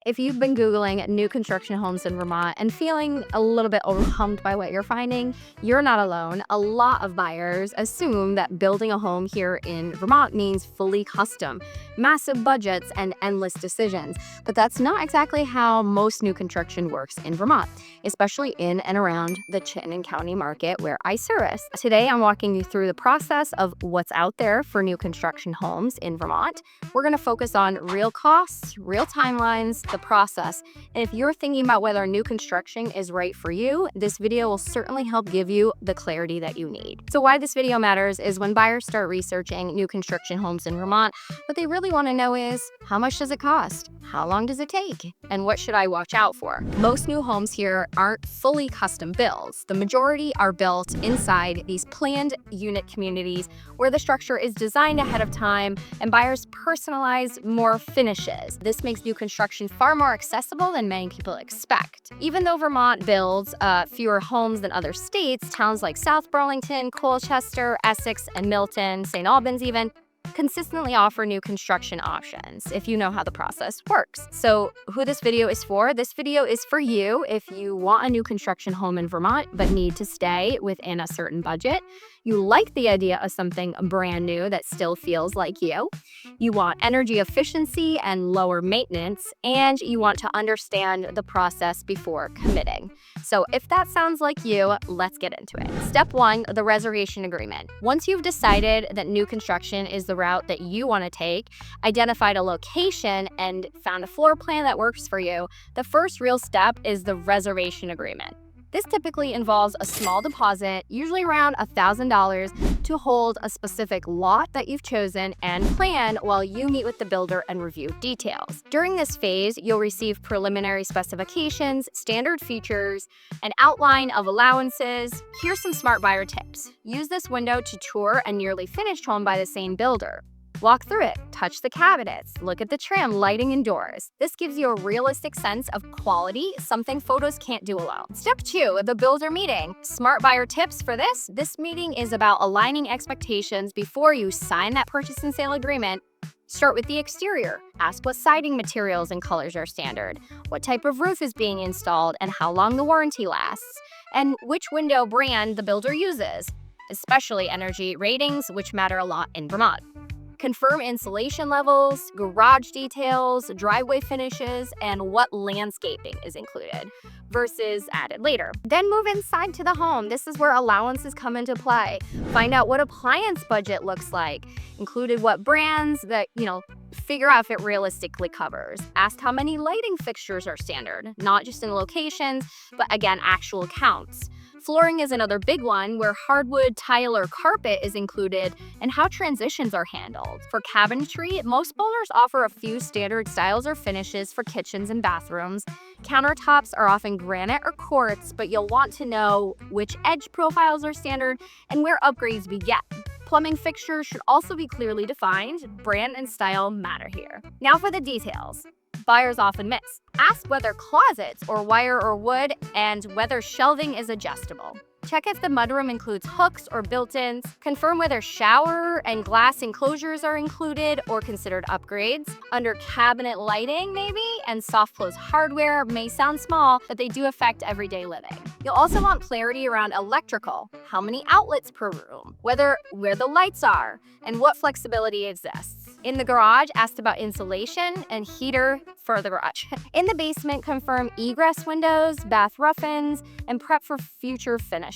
If you've been Googling new construction homes in Vermont and feeling a little bit overwhelmed by what you're finding, you're not alone. A lot of buyers assume that building a home here in Vermont means fully custom, massive budgets, and endless decisions. But that's not exactly how most new construction works in Vermont, especially in and around the Chittenden County market where I service. Today, I'm walking you through the process of what's out there for new construction homes in Vermont. We're going to focus on real costs, real timelines, the process. And if you're thinking about whether new construction is right for you, this video will certainly help give you the clarity that you need. So why this video matters is when buyers start researching new construction homes in Vermont, what they really want to know is, how much does it cost? How long does it take? And what should I watch out for? Most new homes here aren't fully custom builds. The majority are built inside these planned unit communities where the structure is designed ahead of time and buyers personalize more finishes. This makes new construction far more accessible than many people expect. Even though Vermont builds fewer homes than other states, towns like South Burlington, Colchester, Essex, and Milton, St. Albans even, consistently offer new construction options if you know how the process works. So who this video is for? This video is for you if you want a new construction home in Vermont but need to stay within a certain budget. You like the idea of something brand new that still feels like you. You want energy efficiency and lower maintenance, and you want to understand the process before committing. So if that sounds like you, let's get into it. Step 1, the reservation agreement. Once you've decided that new construction is the route that you want to take, identified a location, and found a floor plan that works for you, the first real step is the reservation agreement. This typically involves a small deposit, usually around $1,000, to hold a specific lot that you've chosen and plan while you meet with the builder and review details. During this phase, you'll receive preliminary specifications, standard features, an outline of allowances. Here's some smart buyer tips. Use this window to tour a nearly finished home by the same builder. Walk through it, touch the cabinets, look at the trim, lighting, and doors. This gives you a realistic sense of quality, something photos can't do alone. Step 2, the builder meeting. Smart buyer tips for this. This meeting is about aligning expectations before you sign that purchase and sale agreement. Start with the exterior. Ask what siding materials and colors are standard, what type of roof is being installed, and how long the warranty lasts, and which window brand the builder uses, especially energy ratings, which matter a lot in Vermont. Confirm insulation levels, garage details, driveway finishes, and what landscaping is included versus added later. Then move inside to the home. This is where allowances come into play. Find out what appliance budget looks like, included what brands that, figure out if it realistically covers. Ask how many lighting fixtures are standard, not just in locations, but again, actual counts. Flooring is another big one where hardwood, tile, or carpet is included and how transitions are handled. For cabinetry, most builders offer a few standard styles or finishes for kitchens and bathrooms. Countertops are often granite or quartz, but you'll want to know which edge profiles are standard and where upgrades begin. Plumbing fixtures should also be clearly defined. Brand and style matter here. Now for the details. Buyers often miss. Ask whether closets or wire or wood and whether shelving is adjustable. Check if the mudroom includes hooks or built-ins. Confirm whether shower and glass enclosures are included or considered upgrades. Under cabinet lighting, maybe, and soft close hardware may sound small, but they do affect everyday living. You'll also want clarity around electrical, how many outlets per room, where the lights are, and what flexibility exists. In the garage, ask about insulation and heater for the garage. In the basement, confirm egress windows, bath rough-ins, and prep for future finishing.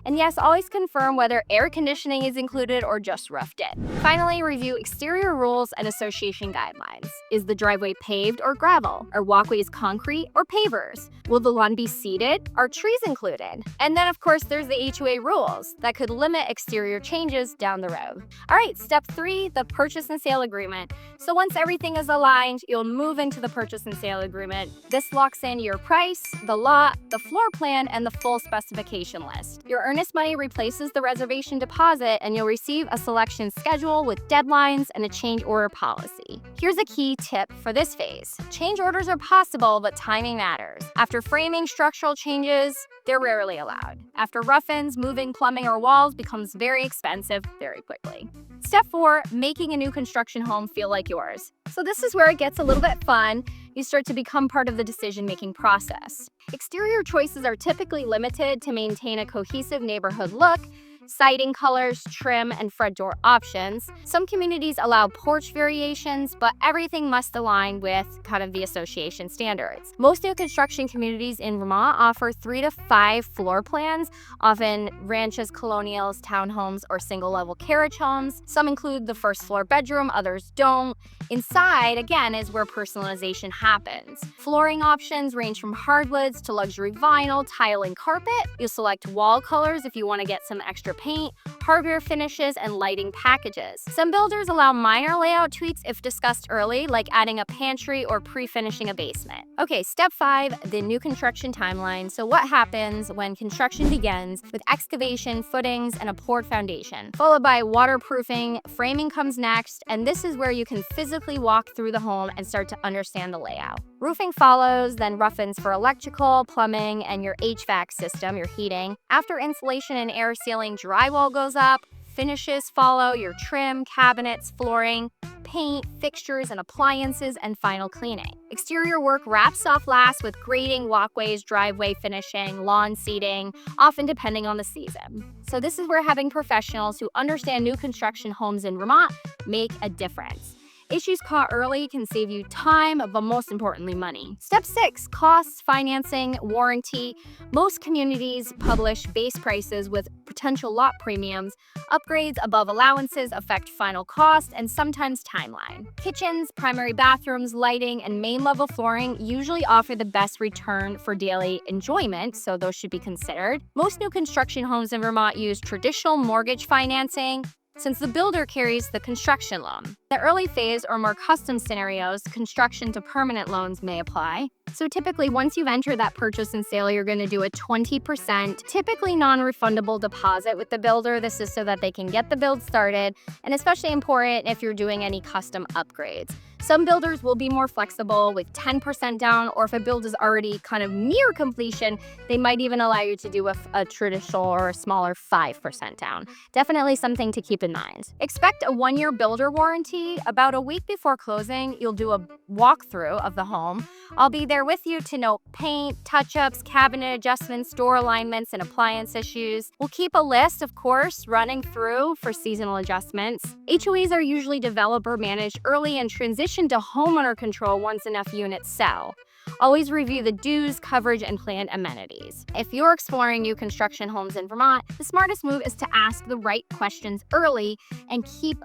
And yes, always confirm whether air conditioning is included or just roughed in. Finally, review exterior rules and association guidelines. Is the driveway paved or gravel? Are walkways concrete or pavers? Will the lawn be seeded? Are trees included? And then, of course, there's the HOA rules that could limit exterior changes down the road. All right, step 3, the purchase and sale agreement. So once everything is aligned, you'll move into the purchase and sale agreement. This locks in your price, the lot, the floor plan, and the full specification list. Your earnest money replaces the reservation deposit, and you'll receive a selection schedule with deadlines and a change order policy. Here's a key tip for this phase. Change orders are possible, but timing matters. After framing structural changes, they're rarely allowed. After rough-ins, moving plumbing or walls becomes very expensive very quickly. Step 4, making a new construction home feel like yours. So this is where it gets a little bit fun. You start to become part of the decision-making process. Exterior choices are typically limited to maintain a cohesive neighborhood look. Siding colors, trim, and front door options. Some communities allow porch variations, but everything must align with kind of the association standards. Most new construction communities in Vermont offer 3 to 5 floor plans, often ranches, colonials, townhomes, or single-level carriage homes. Some include the first floor bedroom, others don't. Inside, again, is where personalization happens. Flooring options range from hardwoods to luxury vinyl, tile, and carpet. You'll select wall colors if you want to get some extra paint, hardware finishes, and lighting packages. Some builders allow minor layout tweaks if discussed early, like adding a pantry or pre-finishing a basement. Okay, step 5, the new construction timeline. So what happens when construction begins with excavation, footings, and a poured foundation, followed by waterproofing. Framing comes next, and this is where you can physically walk through the home and start to understand the layout. Roofing follows, then roughings for electrical, plumbing, and your HVAC system, your heating. After insulation and air sealing, drywall goes up. Finishes follow, your trim, cabinets, flooring, paint, fixtures, and appliances, and final cleaning. Exterior work wraps off last with grading, walkways, driveway finishing, lawn seating, often depending on the season. So this is where having professionals who understand new construction homes in Vermont make a difference. Issues caught early can save you time, but most importantly, money. Step 6, costs, financing, warranty. Most communities publish base prices with potential lot premiums. Upgrades above allowances affect final cost and sometimes timeline. Kitchens, primary bathrooms, lighting, and main level flooring usually offer the best return for daily enjoyment, so those should be considered. Most new construction homes in Vermont use traditional mortgage financing, since the builder carries the construction loan. The early phase or more custom scenarios, construction to permanent loans may apply. So typically, once you've entered that purchase and sale, you're going to do a 20%, typically non-refundable deposit with the builder. This is so that they can get the build started, and especially important if you're doing any custom upgrades. Some builders will be more flexible with 10% down, or if a build is already kind of near completion, they might even allow you to do a traditional or a smaller 5% down. Definitely something to keep in mind. Expect a 1-year builder warranty. About a week before closing, you'll do a walkthrough of the home. I'll be there with you to note paint, touch-ups, cabinet adjustments, door alignments, and appliance issues. We'll keep a list, of course, running through for seasonal adjustments. HOAs are usually developer managed early and transition to homeowner control once enough units sell. Always review the dues, coverage, and planned amenities. If you're exploring new construction homes in Vermont, the smartest move is to ask the right questions early and keep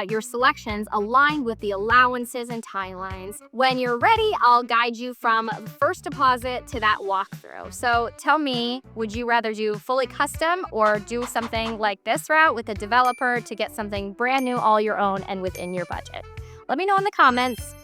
your selections aligned with the allowances and timelines. When you're ready, I'll guide you from the first deposit to that walkthrough. So tell me, would you rather do fully custom or do something like this route with a developer to get something brand new, all your own, and within your budget? Let me know in the comments.